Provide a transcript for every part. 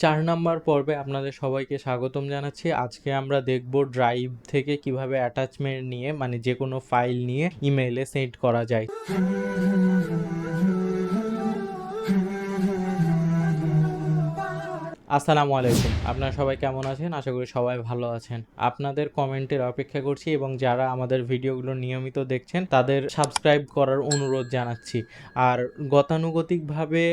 4 number পর্বে আপনাদের সবাইকে স্বাগতম জানাচ্ছি। আজকে আমরা দেখব ড্রাইভ থেকে কিভাবে অ্যাটাচমেন্ট নিয়ে মানে যেকোনো ফাইল নিয়ে ইমেইলে সেন্ড করা যায়। আসসালামু আলাইকুম। আপনারা সবাই কেমন আছেন? আশা করি সবাই ভালো আছেন। আপনাদের কমেন্টের অপেক্ষা করছি এবং যারা আমাদের ভিডিওগুলো নিয়মিত দেখছেন তাদের সাবস্ক্রাইব করার অনুরোধ জানাচ্ছি। আর গতানুগতিকভাবে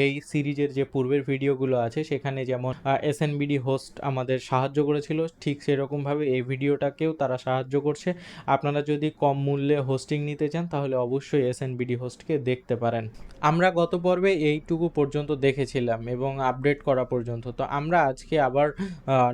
এই সিরিজের যে পূর্বের ভিডিওগুলো আছে সেখানে যেমন SNBD হোস্ট আমাদের সাহায্য করেছিল, ঠিক সেরকমভাবে এই ভিডিওটাকেও তারা সাহায্য করছে। আপনারা যদি কম মূল্যে হোস্টিং নিতে চান তাহলে অবশ্যই SNBD হোস্টকে দেখতে পারেন। আমরা গত পর্বে এইটুকু পর্যন্ত দেখেছিলাম এবং আপডেট করা পর্যন্ত। তো আমরা আজকে আবার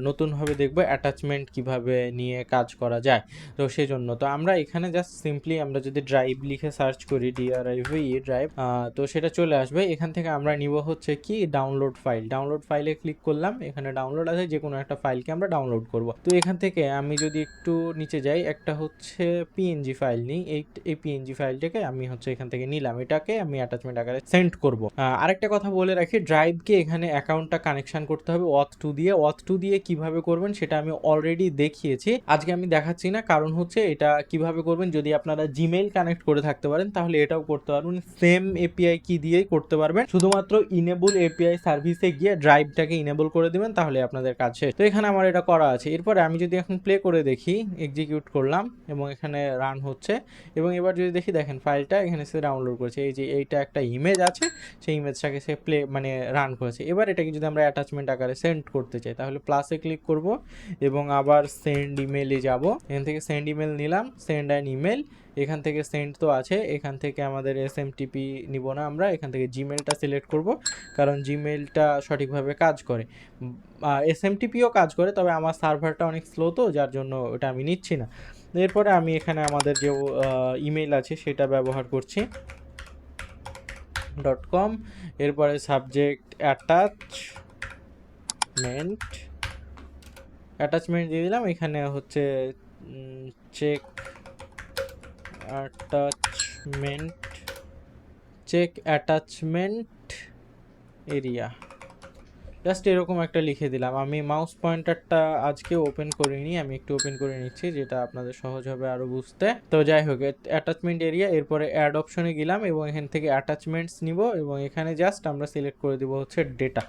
নতুনভাবে দেখব অ্যাটাচমেন্ট কিভাবে নিয়ে কাজ করা যায়। তো সেজন্য তো আমরা এখানে জাস্ট সিম্পলি আমরা যদি ড্রাইভ লিখে সার্চ করি DRIVE ড্রাইভ, তো সেটা চলে আসবে। এখান থেকে আমরা নিব হচ্ছে কি ডাউনলোড ফাইল। ডাউনলোড ফাইলে ক্লিক করলাম, এখানে ডাউনলোড আছে, যে কোনো একটা ফাইলকে আমরা ডাউনলোড করব। তো এখান থেকে আমি যদি একটু নিচে যাই, একটা হচ্ছে PNG ফাইল নিই। এই PNG ফাইলটাকে আমি হচ্ছে এখান থেকে নিলাম, এটাকে আমি অ্যাটাচমেন্ট আকারে সেন্ড করব। আরেকটা কথা বলে রাখি, ড্রাইভকে এখানে অ্যাকাউন্টটা কানেকশন করতে হবে auth2 দিয়ে। auth2 দিয়ে কিভাবে করবেন সেটা আমি অলরেডি দেখিয়েছি, আজকে আমি দেখাচ্ছি না। কারণ হচ্ছে এটা কিভাবে করবেন, যদি আপনারা জিমেইল কানেক্ট করে থাকতে পারেন তাহলে এটাও করতে পারবেন, সেম এপিআই কি দিয়েই করতে পারবেন। শুধুমাত্র ইনেবল এপিআই সার্ভিসে গিয়ে ড্রাইভটাকে ইনেবল করে দিবেন, তাহলে আপনাদের কাজ শেষ। তো এখানে আমার এটা করা আছে। এরপরে আমি যদি এখন প্লে করে দেখি, এক্সিকিউট করলাম এবং এখানে রান হচ্ছে। এবং এবার যদি দেখি, দেখেন ফাইলটা এখানে সে ডাউনলোড করেছে। এই যে এইটা একটা ইমেজ আছে, সেই ইমেজটাকে সে মানে রান করেছে। এবার এটাকে যদি আমরা অ্যাটাচমেন্ট আকারে সেন্ড করতে চাই তাহলে প্লাসে ক্লিক করব এবং আবার সেন্ড ইমেইলে যাব। এখান থেকে সেন্ড ইমেল নিলাম, সেন্ড অ্যান ইমেল। এখান থেকে সেন্ড তো আছে, এখান থেকে আমাদের SMTP নিব না, আমরা এখান থেকে জিমেলটা সিলেক্ট করব, কারণ জিমেলটা সঠিকভাবে কাজ করে। SMTPও কাজ করে, তবে আমার সার্ভারটা অনেক স্লো, তো যার জন্য ওটা আমি নিচ্ছি না। এরপরে আমি এখানে আমাদের যে ইমেল আছে সেটা ব্যবহার করছি .com। এরপরে সাবজেক্ট অ্যাটাচমেন্ট দিয়ে দিলাম। এখানে হচ্ছে চেক অ্যাটাচমেন্ট এরিয়া, জাস্ট এরকম একটা লিখে দিলাম। আমি মাউস পয়েন্টারটা আজকে ওপেন করিনি, আমি একটু ওপেন করে নিচ্ছি যেটা আপনাদের সহজ হবে আরও বুঝতে। তো যাই হোক, অ্যাটাচমেন্ট এরিয়া, এরপরে অ্যাড অপশনে গেলাম এবং এখান থেকে অ্যাটাচমেন্টস নিব এবং এখানে জাস্ট আমরা সিলেক্ট করে দিব হচ্ছে ডেটা।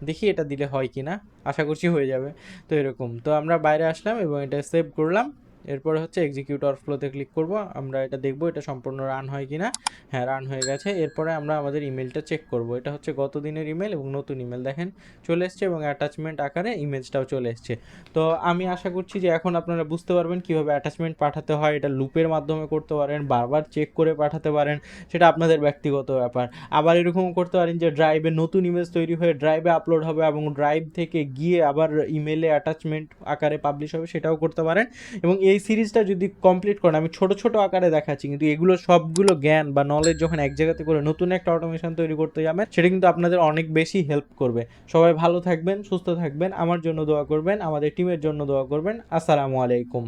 দেখি এটা দিলে হয় কি না, আশা করছি হয়ে যাবে। তো এরকম, তো আমরা বাইরে আসলাম এবং এটা সেভ করলাম। এরপরে হচ্ছে এক্সিকিউট ফ্লোতে ক্লিক করব, আমরা এটা দেখব এটা সম্পূর্ণ রান হয় কিনা। হ্যাঁ, রান হয়ে গেছে। এরপরে আমরা আমাদের ইমেলটা চেক করব। এটা হচ্ছে গত দিনের ইমেল এবং নতুন ইমেল দেখেন চলে এসছে এবং অ্যাটাচমেন্ট আকারে ইমেজটাও চলে এসছে। তো আমি আশা করছি যে এখন আপনারা বুঝতে পারবেন কীভাবে অ্যাটাচমেন্ট পাঠাতে হয়। এটা লুপের মাধ্যমে করতে পারেন, বারবার চেক করে পাঠাতে পারেন, সেটা আপনাদের ব্যক্তিগত ব্যাপার। আবার এরকম করতে পারেন যে ড্রাইভে নতুন ইমেজ তৈরি হয়ে ড্রাইভে আপলোড হবে এবং ড্রাইভ থেকে গিয়ে আবার ইমেলে অ্যাটাচমেন্ট আকারে পাবলিশ হবে, সেটাও করতে পারেন। এবং এই সিরিজটা যদি কমপ্লিট করেন, আমি ছোট ছোট আকারে দেখাচ্ছি, কিন্তু এগুলো সবগুলো জ্ঞান বা নলেজ যখন এক জায়গাতে করে নতুন একটা অটোমেশন তৈরি করতে যাবেন, সেটা কিন্তু আপনাদের অনেক বেশি হেল্প করবে। সবাই ভালো থাকবেন, সুস্থ থাকবেন, আমার জন্য দোয়া করবেন, আমাদের টিমের জন্য দোয়া করবেন। আসসালামু আলাইকুম।